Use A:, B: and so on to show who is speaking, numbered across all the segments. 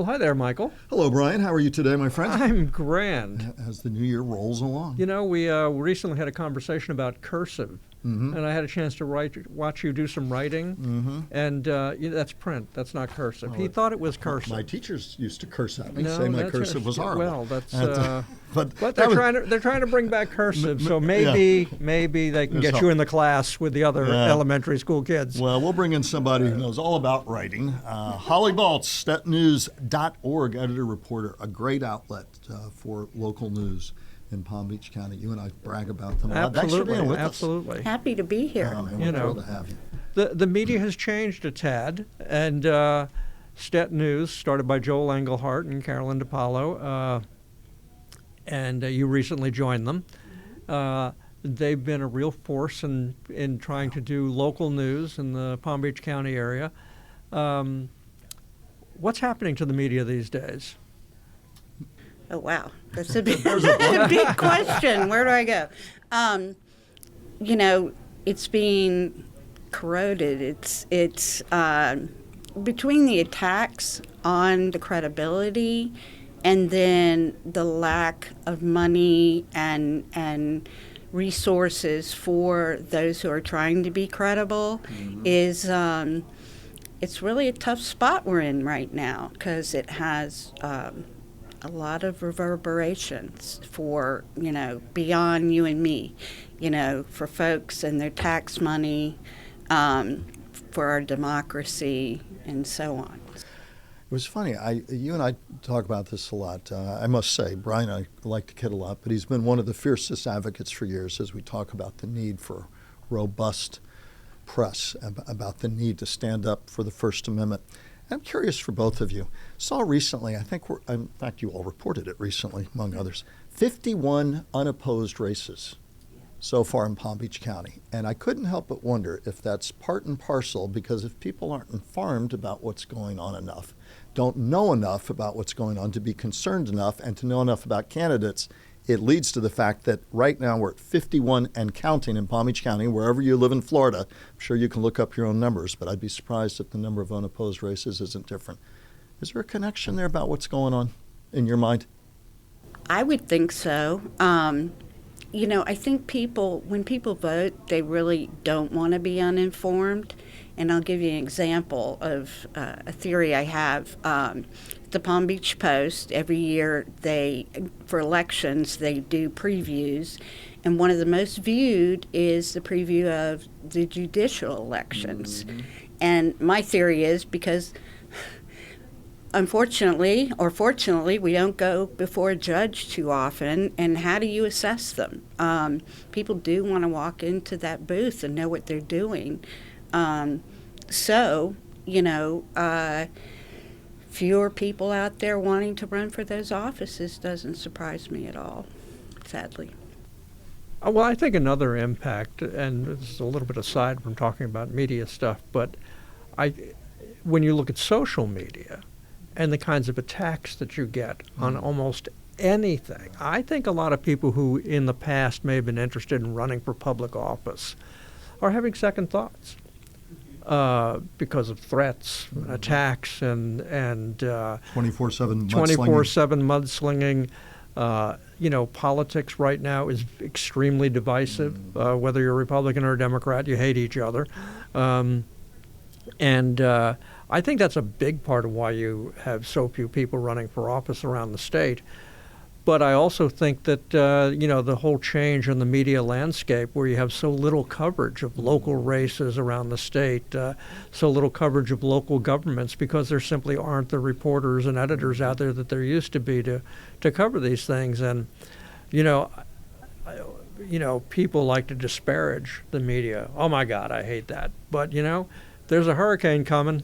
A: Well, hi there, Michael.
B: Hello, Brian. How are you today, my friend?
A: I'm grand.
B: As the new year rolls along.
A: You know, we recently had a conversation about Cursive, and I had a chance to watch you do some writing, and that's print. That's not cursive.
B: Well,
A: he thought it was cursive.
B: My teachers used to curse at me,
A: No,
B: say my
A: that's
B: cursive was horrible.
A: Well, that's
B: but
A: they're trying to bring back cursive, so maybe they can get you in the class with the other elementary school kids.
B: Well, we'll bring in somebody who knows all about writing. Holly Baltz, StetNews.org, editor-reporter, a great outlet for local news in Palm Beach County. You and I brag about them. Thanks for being with us.
A: Absolutely.
C: Happy to be here.
B: We're thrilled to have you.
A: The media has changed a tad, and Stet News, started by Joel Engelhardt and Carolyn DiPaolo, and you recently joined them. They've been a real force in trying to do local news in the Palm Beach County area. What's happening to the media these days?
C: Oh, wow. That's a big, big question. Where do I go? It's being corroded. It's between the attacks on the credibility and then the lack of money and resources for those who are trying to be credible is it's really a tough spot we're in right now because it has a lot of reverberations for, beyond you and me, for folks and their tax money, for our democracy, and so on.
B: It was funny. You and I talk about this a lot. I must say, Brian, I like to kid a lot, but he's been one of the fiercest advocates for years as we talk about the need for robust press, about the need to stand up for the First Amendment. I'm curious for both of you. Saw recently, in fact, you all reported it recently, among others, 51 unopposed races so far in Palm Beach County. And I couldn't help but wonder if that's part and parcel, because if people aren't informed about what's going on enough, don't know enough about what's going on to be concerned enough and to know enough about candidates, it leads to the fact that right now we're at 51 and counting in Palm Beach County. Wherever you live in Florida, I'm sure you can look up your own numbers, but I'd be surprised if the number of unopposed races isn't different. Is there a connection there about what's going on in your mind?
C: I would think so. I think when people vote, they really don't want to be uninformed. And I'll give you an example of a theory I have. The Palm Beach Post, every year for elections, they do previews. And one of the most viewed is the preview of the judicial elections. And my theory is because, unfortunately or fortunately, we don't go before a judge too often. And how do you assess them? People do want to walk into that booth and know what they're doing. Fewer people out there wanting to run for those offices doesn't surprise me at all, sadly.
A: Well, I think another impact, and this is a little bit aside from talking about media stuff, but when you look at social media and the kinds of attacks that you get on almost anything, I think a lot of people who in the past may have been interested in running for public office are having second thoughts. Because of threats, attacks, and
B: 24/7
A: mudslinging. Politics right now is extremely divisive. Whether you're a Republican or a Democrat, you hate each other. And I think that's a big part of why you have so few people running for office around the state. But I also think that, the whole change in the media landscape where you have so little coverage of local races around the state, so little coverage of local governments because there simply aren't the reporters and editors out there that there used to be to cover these things. And, people like to disparage the media. Oh, my God, I hate that. But, there's a hurricane coming.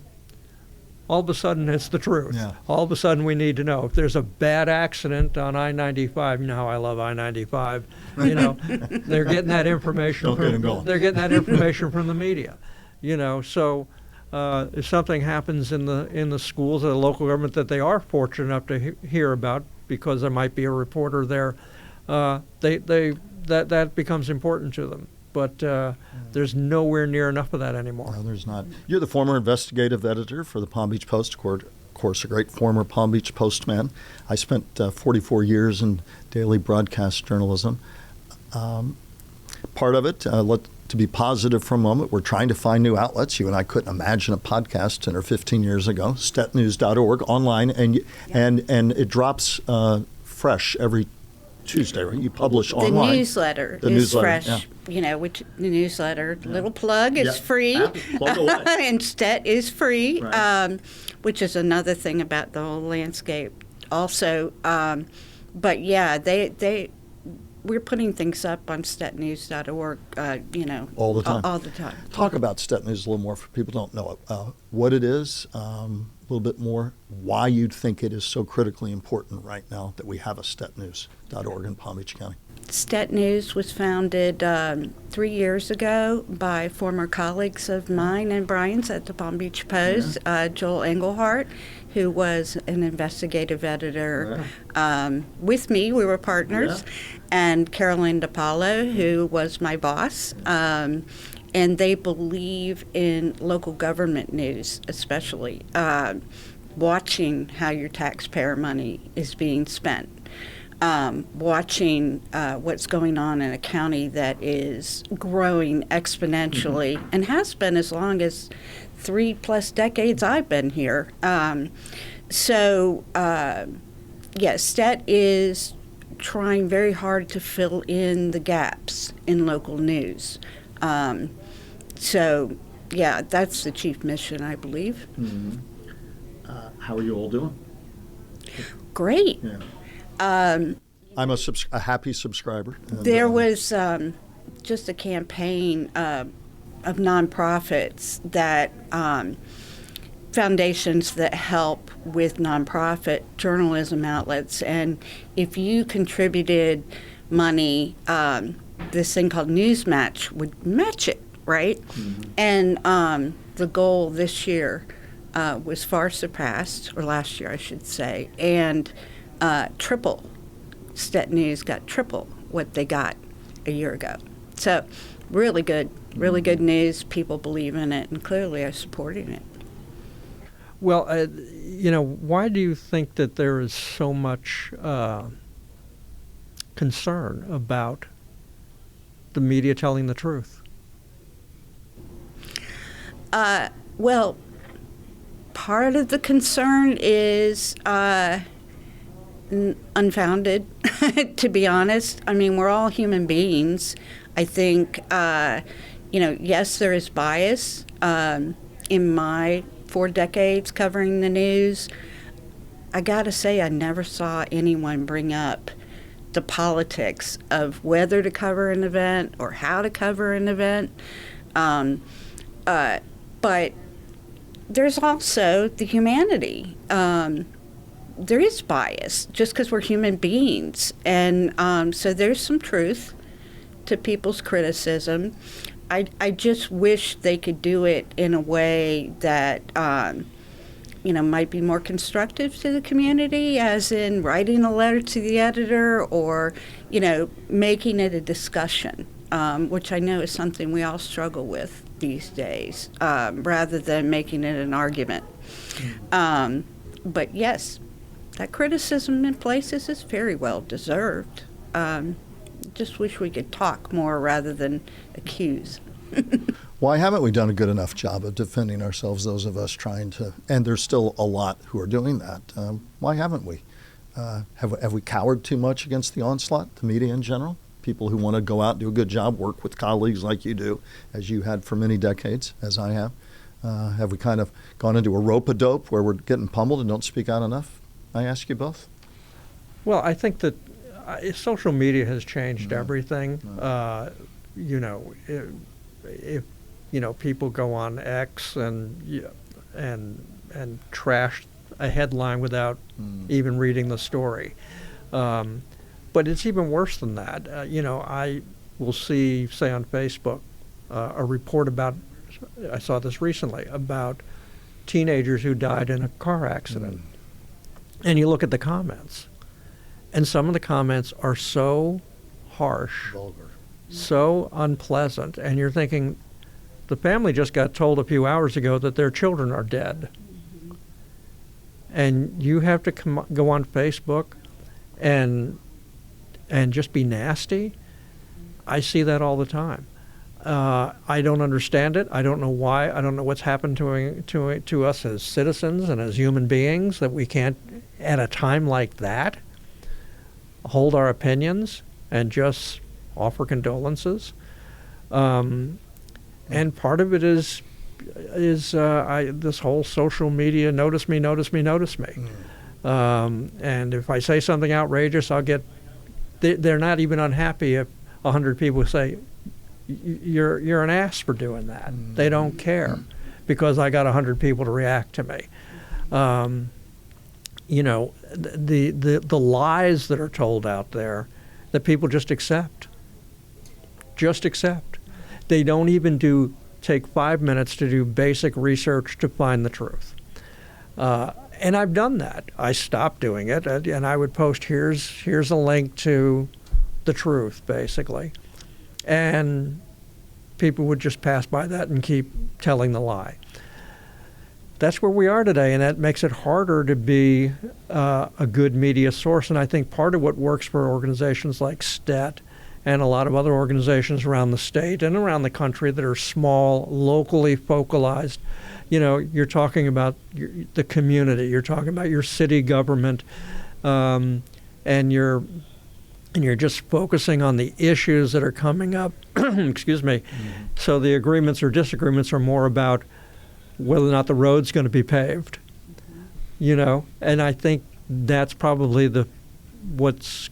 A: All of a sudden, it's the truth.
B: Yeah.
A: All of a sudden, we need to know. If there's a bad accident on I-95, you know how I love I-95. They're getting that information. They're getting that information from the media. So if something happens in the schools or the local government that they are fortunate enough to hear about, because there might be a reporter there, that becomes important to them. But there's nowhere near enough of that anymore.
B: No, there's not. You're the former investigative editor for the Palm Beach Post, of course, a great former Palm Beach postman. I spent 44 years in daily broadcast journalism. Part of it, to be positive for a moment, we're trying to find new outlets. You and I couldn't imagine a podcast 10 or 15 years ago. Stetnews.org online, and it drops fresh every Tuesday, right? You publish online.
C: The newsletter is fresh. Yeah. Which the newsletter, little plug, is free.
B: Plug away.
C: And Stet is free,
B: Right.
C: Which is another thing about the whole landscape also. But yeah, we're putting things up on stetnews.org,
B: All the time.
C: All the time.
B: Talk about Stet News a little more for people who don't know it. What it is, a little bit more, why you'd think it is so critically important right now that we have a stetnews.org in Palm Beach County.
C: Stet News was founded 3 years ago by former colleagues of mine and Brian's at the Palm Beach Post, Joel Engelhardt, who was an investigative editor with me. We were partners. And Carolyn DePaulo, who was my boss. And they believe in local government news, especially watching how your taxpayer money is being spent. Watching what's going on in a county that is growing exponentially and has been as long as 3+ decades I've been here. Stet is trying very hard to fill in the gaps in local news. That's the chief mission, I believe.
B: Mm-hmm. How are you all doing?
C: Great.
B: Yeah. I'm a happy subscriber.
C: There was just a campaign of nonprofits that foundations that help with nonprofit journalism outlets, and if you contributed money, this thing called NewsMatch would match it, right? Mm-hmm. And the goal this year was far surpassed, or last year I should say, and triple. Stet News got triple what they got a year ago. So really good news. People believe in it and clearly are supporting it.
A: Well, why do you think that there is so much concern about the media telling the truth?
C: Well, part of the concern is unfounded, to be honest. I mean, we're all human beings. I think, yes, there is bias. In my 4 decades covering the news, I gotta say, I never saw anyone bring up the politics of whether to cover an event or how to cover an event. But there's also the humanity. There is bias just because we're human beings. And so there's some truth to people's criticism. I just wish they could do it in a way that, might be more constructive to the community, as in writing a letter to the editor or, making it a discussion, which I know is something we all struggle with these days, rather than making it an argument. But yes, that criticism in places is very well deserved. Just wish we could talk more rather than accuse.
B: Why haven't we done a good enough job of defending ourselves, those of us trying to, and there's still a lot who are doing that. Why haven't we? Have we cowered too much against the onslaught, the media in general? People who want to go out and do a good job, work with colleagues like you do, as you had for many decades, as I have. Have we kind of gone into a rope-a-dope where we're getting pummeled and don't speak out enough? I ask you both.
A: Well, I think that social media has changed everything. If people go on X and trash a headline without even reading the story. But it's even worse than that. I will see, say on Facebook, a report about, I saw this recently, about teenagers who died in a car accident. And you look at the comments, and some of the comments are so harsh,
B: Vulgar.
A: so unpleasant, and you're thinking, the family just got told a few hours ago that their children are dead. and you have to go on Facebook and just be nasty. I see that all the time. I don't understand it. I don't know why. I don't know what's happened to us as citizens and as human beings that we can't, at a time like that, hold our opinions and just offer condolences. And part of it is this whole social media, notice me. And if I say something outrageous, I'll get. They're not even unhappy if 100 people say, "You're an ass for doing that." They don't care because I got 100 people to react to me. The lies that are told out there that people just accept. They don't even take 5 minutes to do basic research to find the truth. And I've done that. I stopped doing it, and I would post, here's a link to the truth, basically. And people would just pass by that and keep telling the lie. That's where we are today, and that makes it harder to be a good media source. And I think part of what works for organizations like Stet and a lot of other organizations around the state and around the country that are small, locally focalized. You're talking about the community. You're talking about your city government, and you're just focusing on the issues that are coming up. Excuse me. Mm-hmm. So the agreements or disagreements are more about whether or not the road's going to be paved. And I think that's probably what's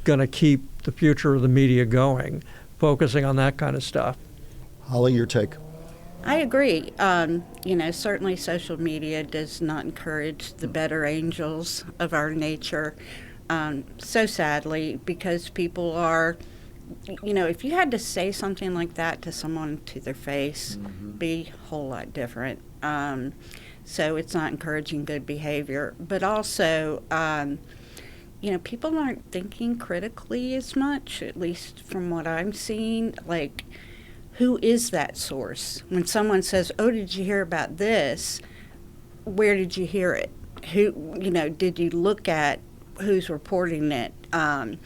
A: going to keep the future of the media going, focusing on that kind of stuff.
B: Holly, your take?
C: I agree. Certainly social media does not encourage the better angels of our nature, so sadly, because people are, if you had to say something like that to someone to their face, be a whole lot different. So it's not encouraging good behavior. But also, people aren't thinking critically as much, at least from what I'm seeing. Like, who is that source? When someone says, "Oh, did you hear about this?" Where did you hear it? Who, did you look at who's reporting it? And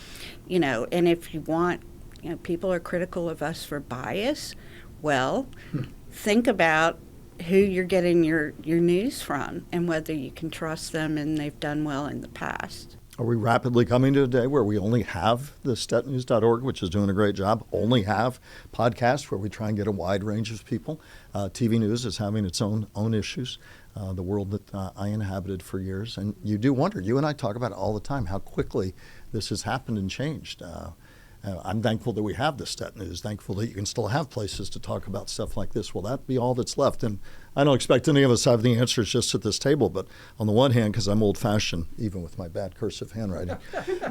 C: if you want, people are critical of us for bias. Well, think about who you're getting your news from and whether you can trust them and they've done well in the past.
B: Are we rapidly coming to a day where we only have the stetnews.org, which is doing a great job, only have podcasts where we try and get a wide range of people? TV news is having its own issues, the world that I inhabited for years. And you do wonder, you and I talk about it all the time, how quickly this has happened and changed. I'm thankful that we have the Stet News, thankful that you can still have places to talk about stuff like this. Will that be all that's left? And I don't expect any of us to have the answers just at this table, but on the one hand, because I'm old-fashioned, even with my bad cursive handwriting,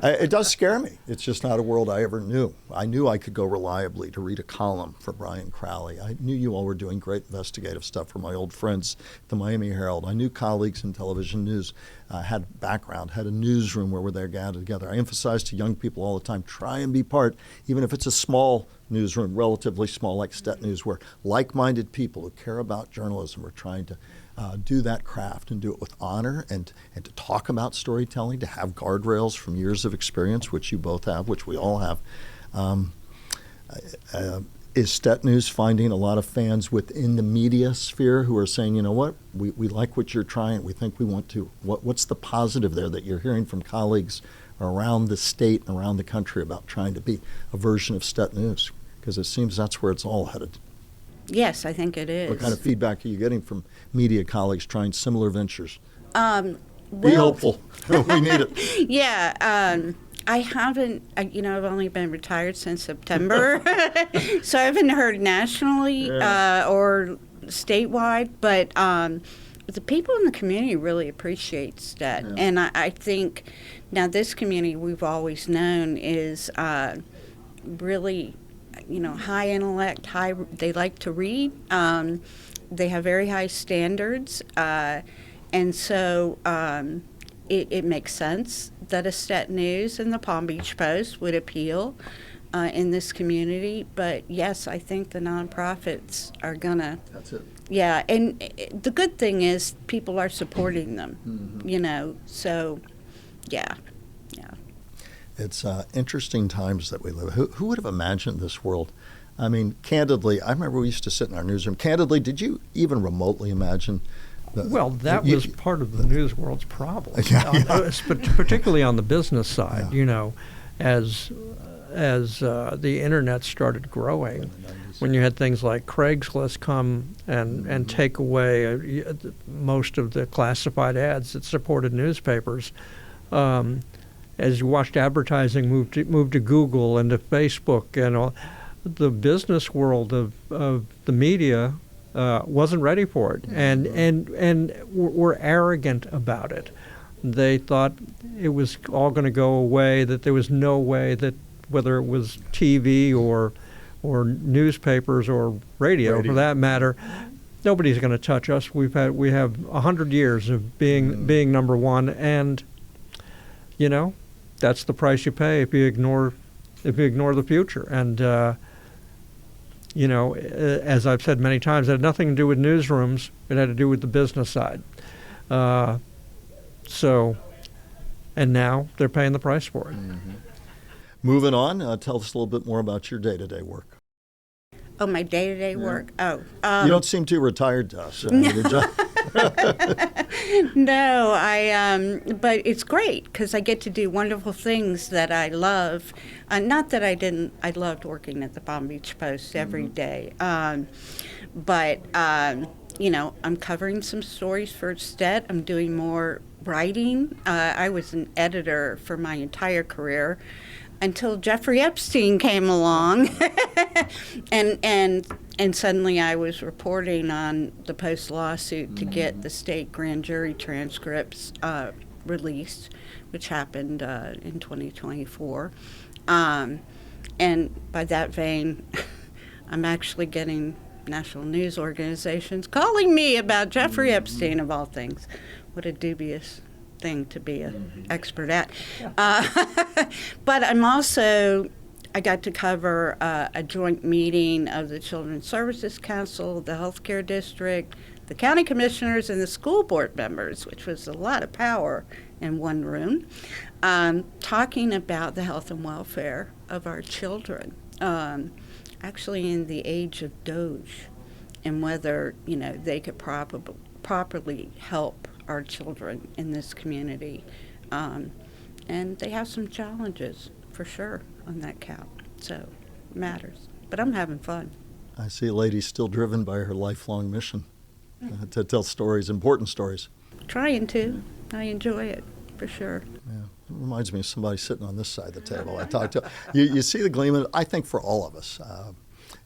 B: it does scare me. It's just not a world I ever knew. I knew I could go reliably to read a column for Brian Crowley. I knew you all were doing great investigative stuff for my old friends at the Miami Herald. I knew colleagues in television news had background, had a newsroom where they're gathered together. I emphasize to young people all the time, try and be part, even if it's a small newsroom, relatively small like Stet News, where like-minded people who care about journalism are trying to do that craft and do it with honor and to talk about storytelling, to have guardrails from years of experience, which you both have, which we all have. Is Stet News finding a lot of fans within the media sphere who are saying, you know what, we like what you're trying, we think we want to, what's the positive there that you're hearing from colleagues around the state and around the country about trying to be a version of Stet News? Because it seems that's where it's all headed.
C: Yes, I think it is.
B: What kind of feedback are you getting from media colleagues trying similar ventures?
C: Be
B: hopeful. We need it.
C: Yeah. I haven't, I've only been retired since September, so I haven't heard nationally or statewide, but the people in the community really appreciate Stet. Yeah. And I think now this community we've always known is really, high intellect, they like to read. They have very high standards, and so it makes sense that a Stet News and the Palm Beach Post would appeal in this community. But yes, I think the nonprofits are gonna.
B: That's it.
C: Yeah, and the good thing is people are supporting them. So yeah.
B: It's interesting times that we live. Who would have imagined this world? I mean, candidly, I remember we used to sit in our newsroom. Candidly, did you even remotely imagine?
A: Well, that was part of the news world's problem,
B: Yeah.
A: Particularly on the business side. As the internet started growing, when you had things like Craigslist come and take away most of the classified ads that supported newspapers. As you watched advertising move to Google and to Facebook, and all, the business world of the media wasn't ready for it, and were arrogant about it. They thought it was all going to go away, that there was no way that, whether it was TV or newspapers or radio for that matter, nobody's going to touch us. We have 100 years of being number one, and that's the price you pay if you ignore the future. And as I've said many times, it had nothing to do with newsrooms. It had to do with the business side. And now they're paying the price for it.
B: Mm-hmm. Moving on, tell us a little bit more about your day-to-day work.
C: Oh, my day-to-day work. Oh,
B: you don't seem too retired to us.
C: No, but it's great because I get to do wonderful things that I love. Not that I didn't. I loved working at the Palm Beach Post every day. But I'm covering some stories for Stet. I'm doing more writing. I was an editor for my entire career until Jeffrey Epstein came along, and suddenly I was reporting on the Post lawsuit to get the state grand jury transcripts released, which happened in 2024. And by that vein, I'm actually getting national news organizations calling me about Jeffrey Epstein, of all things. What a dubious thing to be an expert at. But I got to cover a joint meeting of the Children's Services Council, the Healthcare District, the county commissioners, and the school board members, which was a lot of power in one room, talking about the health and welfare of our children, actually in the age of Doge, and whether they could properly help our children in this community. And they have some challenges, for sure, on that count. So it matters. But I'm having fun.
B: I see a lady still driven by her lifelong mission to tell stories, important stories.
C: Trying to. I enjoy it, for sure.
B: Yeah. It reminds me of somebody sitting on this side of the table I talked to. You see the gleam, I think, for all of us.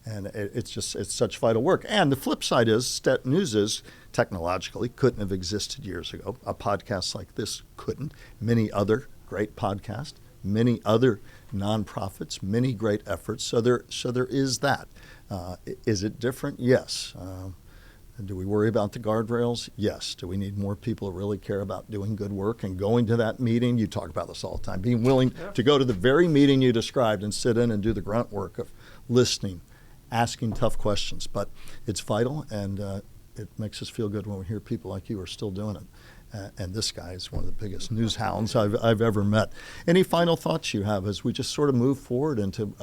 B: And it's such vital work. And the flip side is, Stet News is technologically couldn't have existed years ago. A podcast like this couldn't. Many other great podcasts, many other nonprofits, many great efforts. So there is that. Is it different? Yes. Do we worry about the guardrails? Yes. Do we need more people who really care about doing good work and going to that meeting? You talk about this all the time. Being willing to go to the very meeting you described and sit in and do the grunt work of listening, asking tough questions. But it's vital, and it makes us feel good when we hear people like you are still doing it. And this guy is one of the biggest news hounds I've ever met. Any final thoughts you have as we just sort of move forward into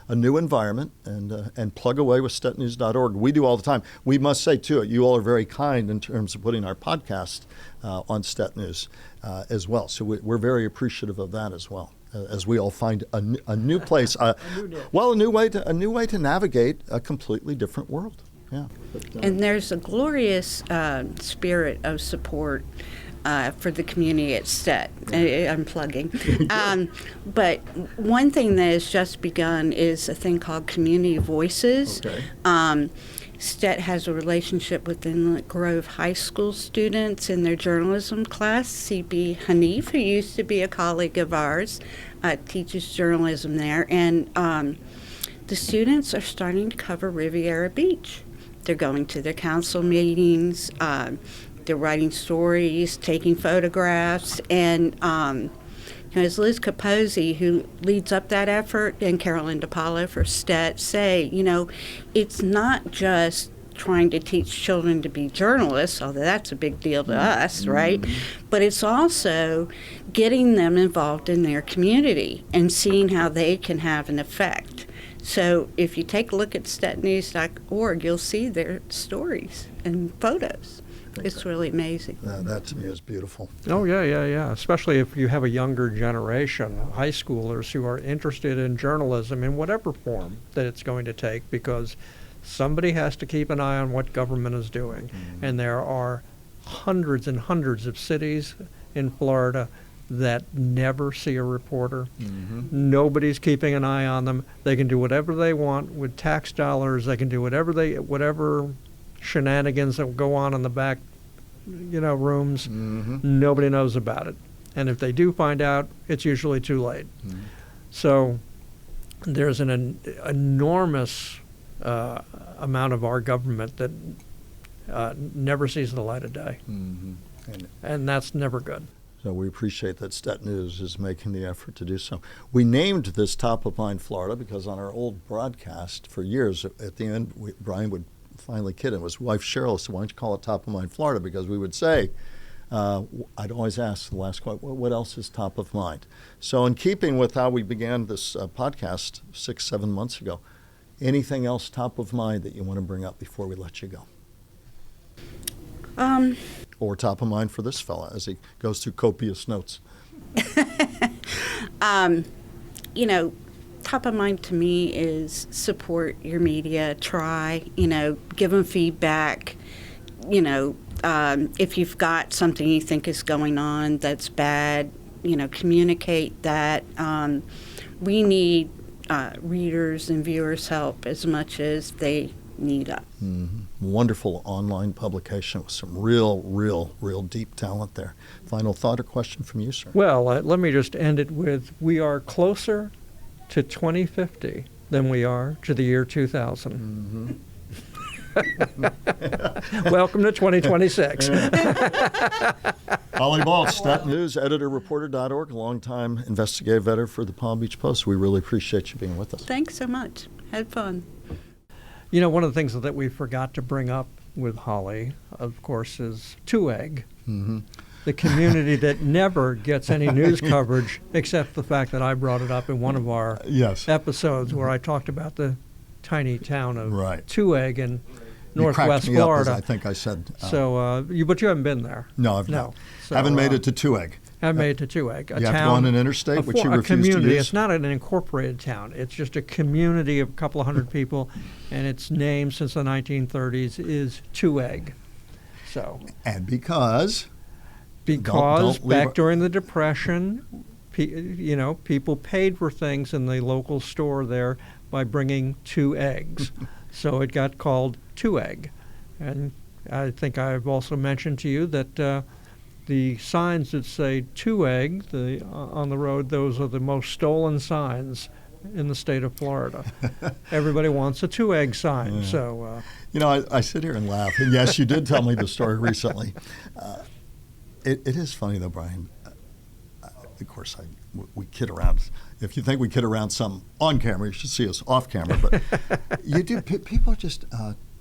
B: a new environment and plug away with stetnews.org? We do all the time. We must say too, you all are very kind in terms of putting our podcast on Stet News as well. So we're very appreciative of that as well. As we all find a new place, a new way to navigate a completely different world. Yeah.
C: And there's a glorious spirit of support for the community at Stet. I'm plugging. But one thing that has just begun is a thing called Community Voices.
B: Okay.
C: Stet has a relationship with Inlet Grove High School students in their journalism class. C.B. Hanif, who used to be a colleague of ours, teaches journalism there. And the students are starting to cover Riviera Beach. They're going to their council meetings. They're writing stories, taking photographs, and as Liz Capozzi, who leads up that effort, and Carolyn DePaulo for Stet say, it's not just trying to teach children to be journalists, although that's a big deal to us, right? But it's also getting them involved in their community and seeing how they can have an effect. So if you take a look at stetnews.org, you'll see their stories and photos. It's really amazing.
B: That to me is beautiful.
A: Oh, yeah. Especially if you have a younger generation, high schoolers who are interested in journalism in whatever form that it's going to take, because somebody has to keep an eye on what government is doing. And there are hundreds and hundreds of cities in Florida that never see a reporter. Nobody's keeping an eye on them. They can do whatever they want with tax dollars. They can do whatever shenanigans that go on in the back, rooms. Nobody knows about it. And if they do find out, it's usually too late. So there's an enormous amount of our government that never sees the light of day. And that's never good.
B: So we appreciate that Stet News is making the effort to do so. We named this Top of Mind Florida because on our old broadcast for years, at the end, Brian would finally kid him. His wife Cheryl said, "Why don't you call it Top of Mind Florida?" Because we would say, I'd always ask the last question, what else is top of mind? So in keeping with how we began this podcast 6-7 months ago, anything else top of mind that you want to bring up before we let you go? Or top of mind for this fella as he goes through copious notes?
C: Top of mind to me is support your media. Try, give them feedback. If you've got something you think is going on that's bad, communicate that. We need readers' and viewers' help as much as they need us.
B: Wonderful online publication with some real deep talent there. Final thought or question from you, sir?
A: Well, let me just end it with, we are closer to 2050 than we are to the year 2000. Welcome to 2026.
B: Holly Baltz, Stet News, editor-reporter.org, longtime investigative editor for the Palm Beach Post. We really appreciate you being with us.
C: Thanks so much. Had fun.
A: One of the things that we forgot to bring up with Holly, of course, is 2egg. The community that never gets any news coverage except the fact that I brought it up in one of our episodes where I talked about the tiny town of 2egg in Northwest Florida.
B: Up, as I think I said.
A: But you haven't been there.
B: No, I've not. So, haven't made it to 2egg.
A: Haven't made it to 2egg.
B: You have to go on an interstate, which you refuse
A: community.
B: to use?
A: It's not an incorporated town. It's just a community of a couple of hundred people, and its name since the 1930s is 2egg. So.
B: And because
A: back during the Depression, people paid for things in the local store there by bringing 2 eggs. So it got called 2egg. And I think I've also mentioned to you that the signs that say 2egg on the road, those are the most stolen signs in the state of Florida. Everybody wants a 2egg sign. So,
B: I sit here and laugh. And yes, you did tell me the story recently. It is funny, though, Brian. Of course, we kid around. If you think we kid around some on camera, you should see us off camera. But you do. People are just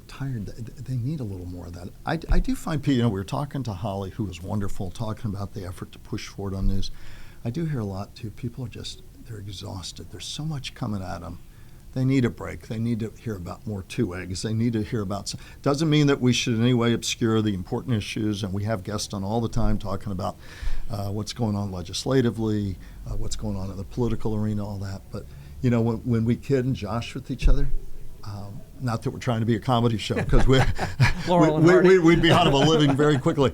B: tired. They need a little more of that. I do find people. We were talking to Holly, who was wonderful, talking about the effort to push forward on news. I do hear a lot too. People are they're exhausted. There's so much coming at them. They need a break. They need to hear about more 2eggs. They need to hear about. Doesn't mean that we should in any way obscure the important issues. And we have guests on all the time talking about what's going on legislatively, what's going on in the political arena, all that. But when we kid and josh with each other, not that we're trying to be a comedy show, because we'd be out of a living very quickly.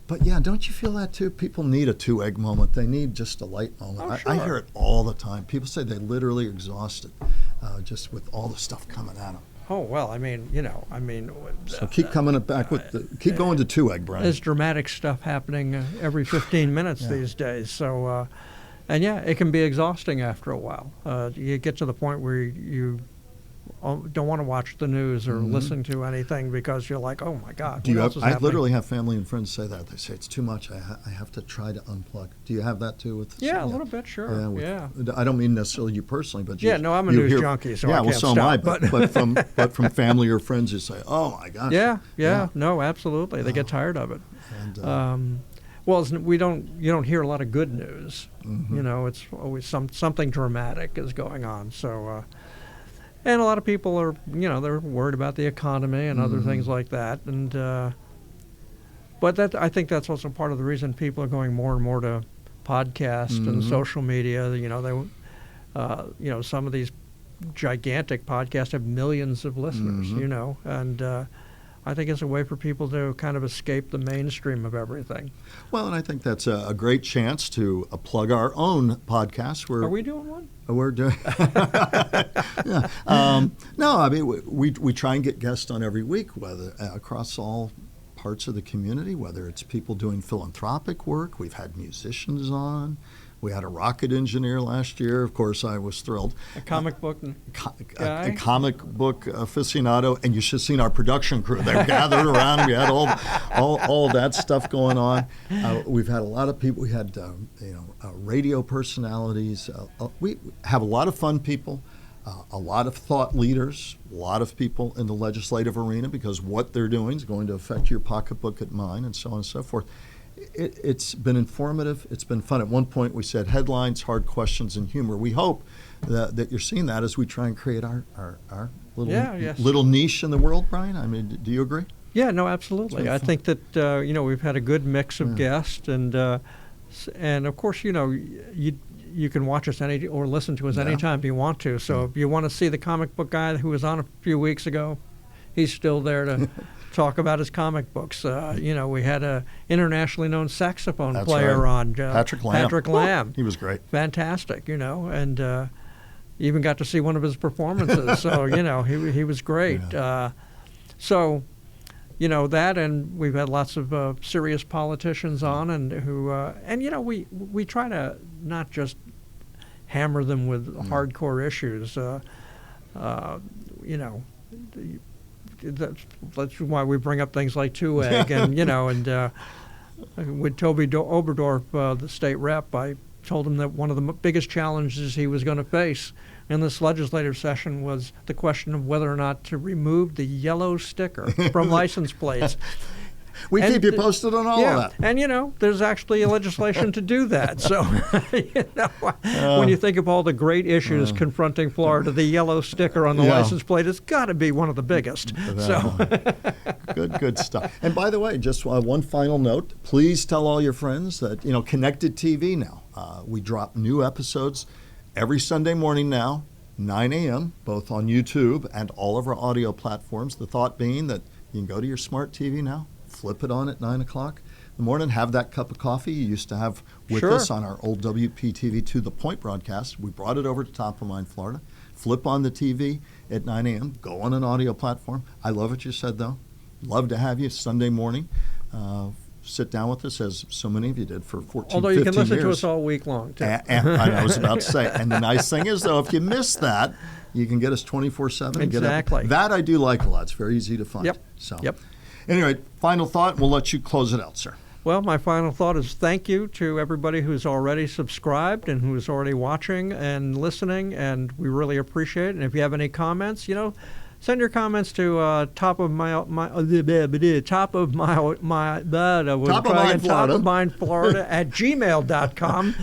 B: But yeah, don't you feel that too? People need a 2egg moment. They need just a light moment.
A: Oh, sure.
B: I hear it all the time. People say they literally exhausted just with all the stuff coming at them.
A: Oh, well,
B: So keep coming back keep going to 2egg, Brian.
A: There's dramatic stuff happening every 15 minutes these days. So, it can be exhausting after a while. You get to the point where you don't want to watch the news or listen to anything because you're like, oh my God,
B: Do you
A: what else
B: have,
A: is
B: I
A: happening?
B: literally have family and friends say that. They say it's too much. I have to try to unplug. Do you have that too? With
A: Yeah, a little bit, sure.
B: with-
A: Yeah.
B: I don't mean necessarily you personally, but
A: Yeah, no, I'm a
B: you
A: news
B: hear-
A: junkie, so
B: yeah,
A: I
B: well,
A: can't
B: so
A: stop.
B: am I. But from family or friends, you say, oh my gosh.
A: Yeah, no, absolutely. They get tired of it.
B: And,
A: Well, you don't hear a lot of good news. You know, it's always something dramatic is going on. So, and a lot of people are, they're worried about the economy and other things like that. And but I think that's also part of the reason people are going more and more to podcasts and social media. Some of these gigantic podcasts have millions of listeners. And I think it's a way for people to kind of escape the mainstream of everything.
B: well, and I think that's a great chance to plug our own podcast.
A: Are we doing one?
B: We're doing. Yeah. No, I mean we try and get guests on every week, whether across all parts of the community, whether it's people doing philanthropic work. We've had musicians on. We had a rocket engineer last year. Of course, I was thrilled.
A: A comic book guy?
B: A comic book aficionado, and you should have seen our production crew. They're gathered around. We had all that stuff going on. We've had a lot of people. We had radio personalities. We have a lot of fun people, a lot of thought leaders, a lot of people in the legislative arena, because what they're doing is going to affect your pocketbook and mine, and so on and so forth. It's been informative. It's been fun. At one point, we said headlines, hard questions, and humor. We hope that you're seeing that as we try and create our little niche in the world, Brian. I mean, do you agree?
A: Yeah, no, absolutely. I think that we've had a good mix of guests, and of course, you can watch us or listen to us anytime you want to. So if you want to see the comic book guy who was on a few weeks ago, he's still there to talk about his comic books. We had a internationally known saxophone player on,
B: Patrick Lamb.
A: Patrick Lamb.
B: He was great.
A: Fantastic, and even got to see one of his performances. So he was great.
B: Yeah.
A: That, and we've had lots of serious politicians on, and we try to not just hammer them with hardcore issues. That's why we bring up things like 2-egg and with Toby Oberdorf, the state rep, I told him that one of the biggest challenges he was going to face in this legislative session was the question of whether or not to remove the yellow sticker from license plates.
B: We keep you posted on all of that.
A: And, there's actually legislation to do that. So, when you think of all the great issues confronting Florida, the yellow sticker on the license plate has got to be one of the biggest.
B: Good stuff. And by the way, just one final note. Please tell all your friends that, Connected TV now. We drop new episodes every Sunday morning now, 9 a.m., both on YouTube and all of our audio platforms. The thought being that you can go to your smart TV now, flip it on at 9 o'clock in the morning, have that cup of coffee you used to have with us on our old WPTV To The Point broadcast. We brought it over to Top of Mind, Florida. Flip on the TV at 9 a.m., go on an audio platform. I love what you said, though. Love to have you Sunday morning. Sit down with us, as so many of you did for 14, 15 years.
A: Although you can listen to us all week long, too.
B: And I was about to say, and the nice thing is, though, if you miss that, you can get us 24/7.
A: Exactly.
B: That I do like a lot. It's very easy to find.
A: Yep.
B: Anyway, final thought. We'll let you close it out, sir.
A: Well, my final thought is thank you to everybody who's already subscribed and who's already watching and listening, and we really appreciate it. And if you have any comments, send your comments to top of mind Florida at gmail.com.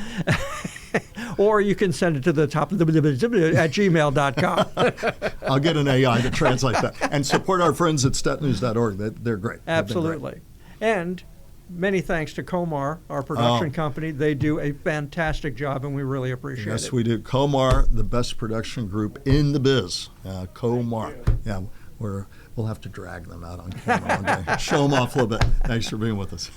A: Or you can send it to the top of the at gmail.com.
B: I'll get an AI to translate that. And support our friends at stetnews.org. They're great.
A: Absolutely.
B: Great.
A: And many thanks to Comar, our production company. They do a fantastic job, and we really appreciate it.
B: Yes, we do. Comar, the best production group in the biz. Comar. Yeah, we'll have to drag them out on camera one day. Show them off a little bit. Thanks for being with us.